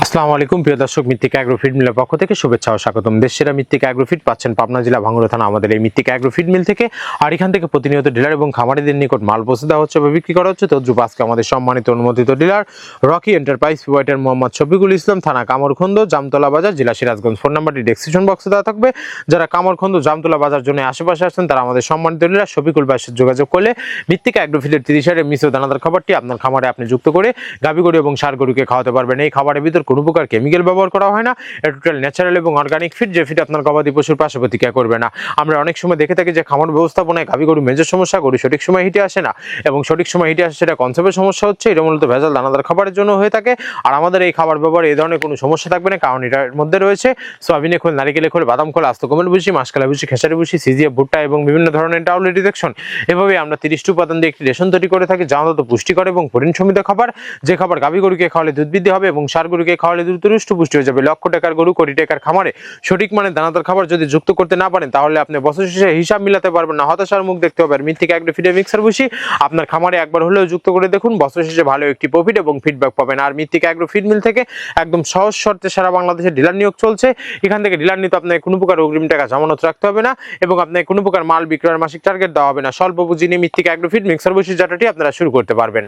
আসসালামু আলাইকুম প্রিয় দর্শক, মৃত্তিকা অ্যাগ্রোফিড মিলের পক্ষ থেকে শুভেচ্ছা ও স্বাগতম। দেশের মৃত্তিকা অ্যাগ্রোফিড পাচ্ছেন পাবনা জেলা ভাঙ্গুড়া থানা আমাদের এই মৃত্তিকা অ্যাগ্রোফিড মিল থেকে। আর এখান থেকে প্রতিনিয়ত ডিলার এবং খামারিদের নিকট মাল পৌঁছে দেওয়া হচ্ছে বা বিক্রি করা হচ্ছে। তদ্রুপ আজকে আমাদের সম্মানিত অনুমোদিত dealer Rocky enterprise provider Mohammad Shafikul Islam, থানা কামরখন্দ, জামতলা বাজার, জেলা সিরাজগঞ্জ। ফোন নাম্বারটি ডেসক্রিপশন বক্সে দেওয়া থাকবে। যারা কামরখন্দ জামতলা বাজার জন্য আশেপাশে আসছেন তারা আমাদের সম্মানিত ডিলার শফিকুল ভাইয়ের সাথে যোগাযোগ করলে মৃত্তিকা অ্যাগ্রোফিডের 30 মিশ্র দানাদার খাবারটি আপনার খামারে আপনি যুক্ত করে গাভী গরু এবং ষাঁড় গরুকে খাওয়াতে পারবেন। এই খাবারের ভিতর কোনো প্রকার কেমিক্যাল ব্যবহার করা হয় না। এটা টোটাল ন্যাচারাল এবং অর্গানিক ফিড, যে ফিড আপনার গবাদি পশুর পাশে প্রতিক্রিয়া করবে না। আমরা অনেক সময় দেখে থাকি যে খামার ব্যবস্থাপনায় গাভী গরু মেজর সমস্যা, গরু সঠিক সময় হিটে আসে না এবং সঠিক সময় হিটে আসে সেটা কনসেপ্টের সমস্যা হচ্ছে। এটা মূলত ভেজাল দানাদার খাবারের জন্য হয়ে থাকে। আর আমাদের এই খাবার ব্যবহারে এই ধরনের কোনো সমস্যা থাকবে না, কারণ এটার মধ্যে রয়েছে সয়াবিনের খোল, নারিকেলের খোল, বাদাম খোল, আস্ত গমের ভুসি, মাসকলাই ভুসি, খেসারি ভুসি, সিজিএফ ভুট্টা এবং বিভিন্ন ধরনের ডাউল ডিটেকশন। এভাবে আমরা 30টি উপাদান দিয়ে একটি রেশন তৈরি করে থাকি, যা অন্তত পুষ্টিকর এবং প্রোটিন সমৃদ্ধ খাবার। যে খাবার গাভী গরুকে খাওয়ালে দুধ বৃদ্ধি হবে এবং ষাঁড় গরুকে খাওয়ালে দ্রুত পুষ্টি হয়ে যাবে। লক্ষ টাকার গরু, কোটি টাকার খামারে সঠিক মানে দানাদার খাবার যদি যুক্ত করতে না পারেন তাহলে আপনি বছর শেষে হিসাব মিলাতে পারবেন না, হতাশার মুখ দেখতে হবে। আর মৃত্তিকা অ্যাগ্রোফিডের মিক্সার ভুসি আপনার খামারে একবার হলেও যুক্ত করে দেখুন, বছর শেষে ভালো একটি প্রফিট এবং ফিডব্যাক পাবেন। আর মৃত্তিকা অ্যাগ্রোফিড মিল থেকে একদম সহজ শর্তে সারা বাংলাদেশে ডিলার নিয়োগ চলছে। এখান থেকে ডিলার নিতে আপনাকে কোনো প্রকার অগ্রিম টাকা জামানত রাখতে হবে না এবং আপনাকে কোনো প্রকার মাল বিক্রয়ের মাসিক টার্গেট দেওয়া হবে না। স্বল্প পুঁজি নিয়ে মৃত্তিকা অ্যাগ্রোফিড মিক্সার ভুসি জাটাটি আপনারা শুরু করতে পারবেন।